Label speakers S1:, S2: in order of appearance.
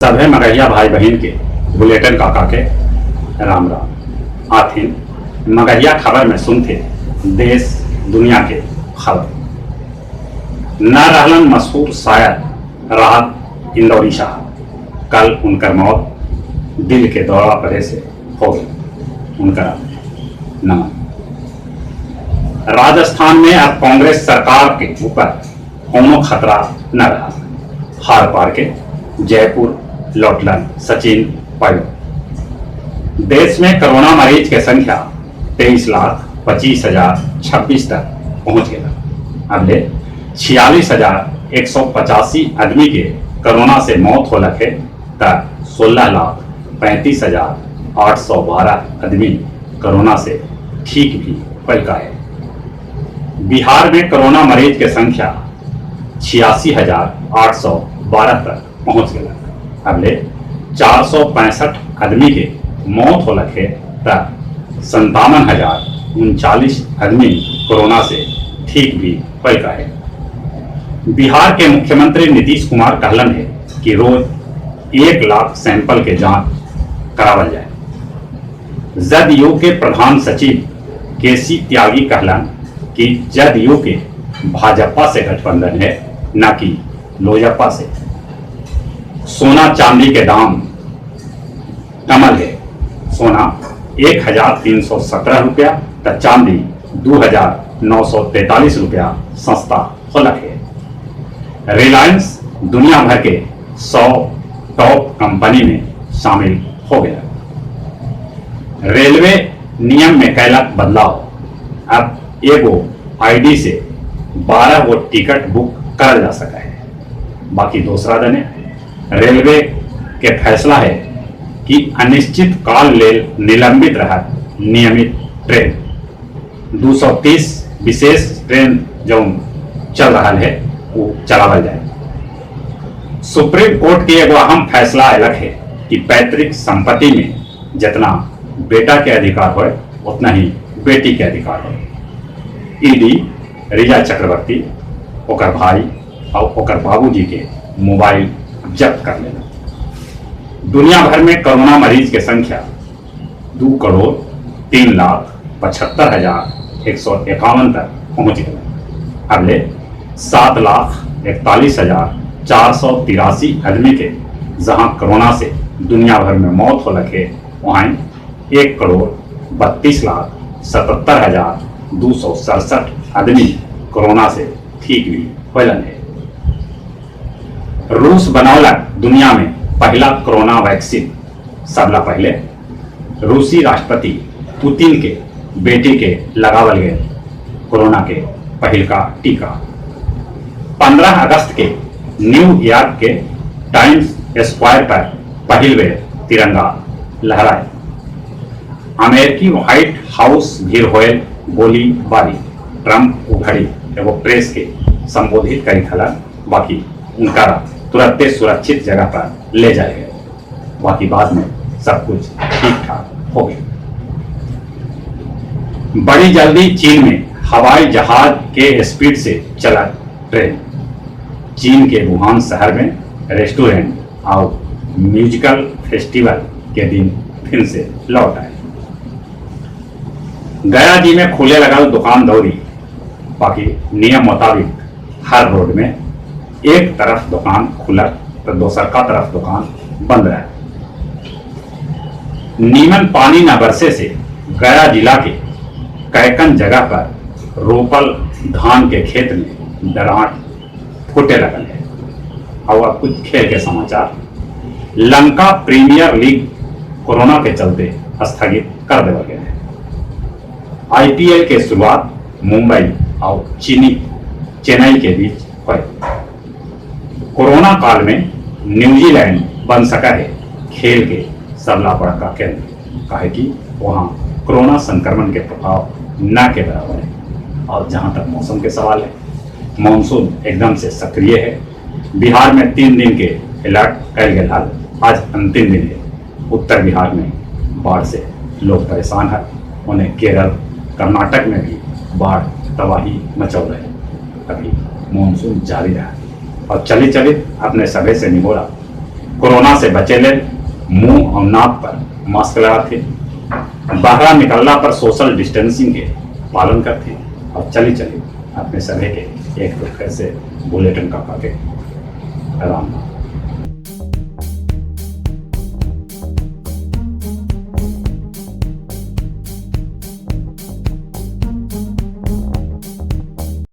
S1: सभे मगहिया भाई बहन के बुलेटिन काका के राम राम। आथिन मगहिया खबर में सुनते देश दुनिया के खबर। न रहलन मशहूर शायर राहत इंदौरी शाह, कल उनकर मौत दिल के दौरा पड़े से हो गई। उनका नमन। राजस्थान में अब कांग्रेस सरकार के ऊपर कोनो खतरा न रहा। हार पार के जयपुर लौटलन सचिन पायलट। देश में कोरोना मरीज की संख्या 23,25,026 तक पहुंच गया। अब ले 46,185 आदमी के कोरोना से मौत हो लगे तक 16,35,812 आदमी कोरोना से ठीक भी पलका है। बिहार में कोरोना मरीज की संख्या 86,812 तक पहुंच गया। अब ले 465 आदमी के मौत हो लगे तक 57,039 आदमी कोरोना से ठीक भी पलका है। बिहार के मुख्यमंत्री नीतीश कुमार कहलन है कि रोज 1 लाख सैंपल के जांच करावल जाए। जदयू के प्रधान सचिव केसी त्यागी कहलन कि जदयू के भाजपा से गठबंधन है, न कि लोजपा से। सोना चांदी के दाम कमल है। सोना 1,317 रुपया तो चांदी 2,943 रुपया सस्ता हो लगे। रिलायंस दुनिया भर के 100 टॉप कंपनी में शामिल हो गया। रेलवे नियम में कैलक बदलाव। अब एगो आईडी से 12 गो टिकट बुक कर जा सका है। बाकी दूसरा दिन रेलवे के फैसला है कि अनिश्चित काल लेल निलंबित रह नियमित ट्रेन 230 विशेष ट्रेन जो चल रहा है वो चलावल जाए। सुप्रीम कोर्ट के एगो अहम फैसला अलग है कि पैतृक संपत्ति में जितना बेटा के अधिकार हो उतना ही बेटी के अधिकार हो। ईडी रिजा चक्रवर्ती ओकर भाई और ओकर बाबूजी के मोबाइल जब्त कर लेना। दुनिया भर में कोरोना मरीज की संख्या 2,03,75,151 तक पहुंच गई। अब ले 7,41,483 आदमी के जहां कोरोना से दुनिया भर में मौत हो लगे, वहां 1,32,77,267 आदमी कोरोना से ठीक भी होलन है। रूस बनौलक दुनिया में पहला कोरोना वैक्सीन। सबला पहले रूसी राष्ट्रपति पुतिन के बेटे के लगावल गए कोरोना के पहल का टीका। 15 अगस्त के न्यूयॉर्क के टाइम्स स्क्वायर पर पहल बेर तिरंगा लहराए। अमेरिकी व्हाइट हाउस भीड़ होयल गोलीबारी। ट्रंप उघड़ी एगो प्रेस के संबोधित करी थलन। बाकी उनका तुरंत सुरक्षित जगह पर ले जाए गए। बाकी बाद में सब कुछ ठीक ठाक हो गया। बड़ी जल्दी चीन में हवाई जहाज के स्पीड से चला ट्रेन। चीन के वुहान शहर में रेस्टोरेंट और म्यूजिकल फेस्टिवल के दिन फिर से लौट आए। गया जी में खुले लगा दुकान दौरी। बाकी नियम मुताबिक हर रोड में एक तरफ दुकान खुला तो दूसर का तरफ दुकान बंद रहा। नीमन पानी न बरसे से गया जिला के कैकन जगह पर रोपल धान के खेत में दरार फूटे लगल है। और कुछ खेल के समाचार। लंका प्रीमियर लीग कोरोना के चलते स्थगित कर दिया गया है। आईपीएल के शुरुआत मुंबई और चेन्नई के बीच हुई। कोरोना काल में न्यूजीलैंड बन सका है खेल के सबला बड़का केंद्र, कहे कि वहाँ कोरोना संक्रमण के प्रभाव न के बराबर है। और जहाँ तक मौसम के सवाल है, मानसून एकदम से सक्रिय है। बिहार में 3 दिन के अलर्ट कल गया। आज अंतिम दिन है। उत्तर बिहार में बाढ़ से लोग परेशान है। उन्हें केरल कर्नाटक में भी बाढ़ तबाही मचल रहे। अभी मानसून जारी रहा और चलित अपने सभे से निगोरा कोरोना से बचे ले, मुंह और नाक पर मास्क लगाते, बाहर निकलना पर सोशल डिस्टेंसिंग के पालन करते और चली चली अपने सभी के एक दूसरे से बुलेटिन का पाके राम।